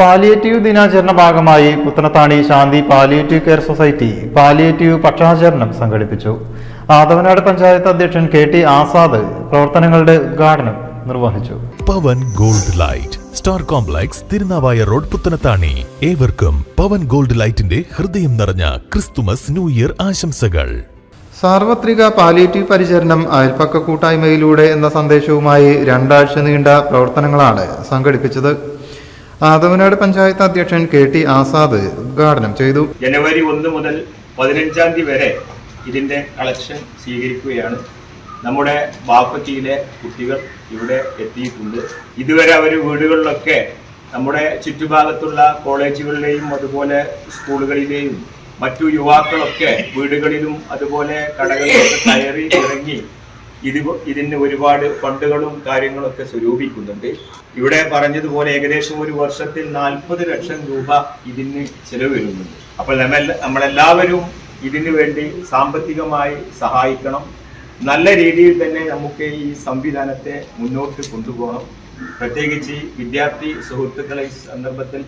Palliative ദിനാചരണ ഭാഗമായി Puthanathani Shanthi palliative care society palliative പക്ഷാചരണം സംഘടിപ്പിച്ചു. ആദവനാട് പഞ്ചായത്ത് അധ്യക്ഷൻ KT ആസാദ് പ്രവർത്തനങ്ങളുടെ ഉദ്ഘാടനം നിർവഹിച്ചു. Pavan gold light star complex Tirunavaya road Puthanathani. ഏവർക്കും പവൻ ഗോൾഡ് ലൈറ്റിന്റെ ഹൃദയം നിറഞ്ഞ ക്രിസ്തുമസ് ന്യൂ ഇയർ ആശംസകൾ. സാർവത്രിക പാലിയേറ്റീവ് പരിചരണം അയൽപ്പക്ക കൂട്ടായ്മയിലൂടെ എന്ന സന്ദേശവുമായി 2 ആഴ്ച നീണ്ട പ്രവർത്തനങ്ങളാണ് സംഘടിപ്പിച്ചത്. ആദവനാട് പഞ്ചായത്ത് അധ്യക്ഷൻ KT ആസാദ് ഉദ്ഘാടനം ചെയ്തു. ജനുവരി 1 മുതൽ 15 തീയതി വരെ ഇതിന്റെ കളക്ഷൻ സ്വീകരിക്കുകയാണ്. നമ്മുടെ ബാപ്പത്തിയിലെ കുട്ടികൾ ഇവിടെ എത്തിയിട്ടുണ്ട്. ഇതുവരെ അവർ വീടുകളിലൊക്കെ നമ്മുടെ ചുറ്റുഭാഗത്തുള്ള കോളേജുകളിലെയും അതുപോലെ സ്കൂളുകളിലെയും മറ്റു യുവാക്കളൊക്കെ വീടുകളിലും അതുപോലെ കടകളിലൊക്കെ കയറി ഇറങ്ങി ഇതിന് ഒരുപാട് ഫണ്ടുകളും കാര്യങ്ങളൊക്കെ സ്വരൂപിക്കുന്നുണ്ട്. ഇവിടെ പറഞ്ഞതുപോലെ ഏകദേശം ഒരു വർഷത്തിൽ 40 ലക്ഷം രൂപ ഇതിന് ചെലവ് വരുന്നുണ്ട്. അപ്പോൾ നമ്മളെല്ലാവരും ഇതിനു വേണ്ടി സാമ്പത്തികമായി സഹായിക്കണം. നല്ല രീതിയിൽ തന്നെ നമുക്ക് ഈ സംവിധാനത്തെ മുന്നോട്ട് കൊണ്ടുപോകണം. പ്രത്യേകിച്ച് വിദ്യാർത്ഥി സുഹൃത്തുക്കളെ ഈ സന്ദർഭത്തിൽ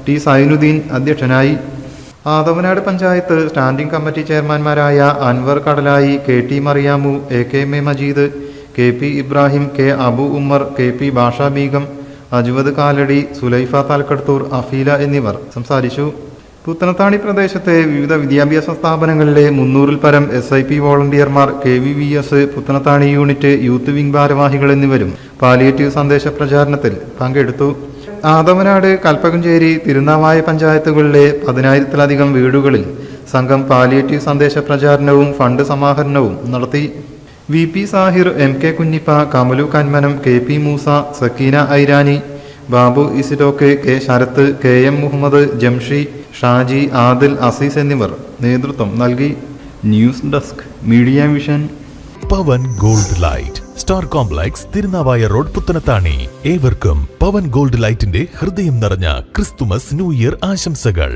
T സൈനുദ്ദീൻ അധ്യക്ഷനായി. ആദവനാട് പഞ്ചായത്ത് സ്റ്റാൻഡിംഗ് കമ്മിറ്റി ചെയർമാൻമാരായ Anwar Kadalayi, KT Mariyamu, AKM Majeed, KP Ibrahim, K Abu Ummer, KP ഭാഷ ബീഗം, അജ്വദ് കാലടി, സുലൈഫ താൽക്കടത്തൂർ, അഫീല എന്നിവർ സംസാരിച്ചു. പുത്തനത്താണി പ്രദേശത്തെ വിവിധ വിദ്യാഭ്യാസ സ്ഥാപനങ്ങളിലെ 300-ൽ പരം SIP വോളണ്ടിയർമാർ, KVVS Puthanathani unit youth wing ഭാരവാഹികൾ എന്നിവരും പാലിയേറ്റീവ് സന്ദേശ പ്രചാരണത്തിൽ പങ്കെടുത്തു. ആദവനാട്, കൽപ്പകഞ്ചേരി, തിരുനാവായ പഞ്ചായത്തുകളിലെ 10,000-ത്തിലധികം വീടുകളിൽ സംഘം പാലിയേറ്റീവ് സന്ദേശ പ്രചാരണവും ഫണ്ട് സമാഹരണവും നടത്തി. VP Shahir, MK Kunhippa, Kamalu Kanmanam, KP Musa, Sakeena ഐരാനി, Babu ഇസിറ്റോക്ക്, K Sarath, KM Muhammad, Jamshi, Shaji, Adil, Azeez എന്നിവർ നേതൃത്വം നൽകി. News desk media vision. Pavan gold light star complex Tirunavaya road Puthanathani. ഏവർക്കും പവൻ ഗോൾഡ് ലൈറ്റിന്റെ ഹൃദയം നിറഞ്ഞ ക്രിസ്തുമസ് ന്യൂ ഇയർ ആശംസകൾ.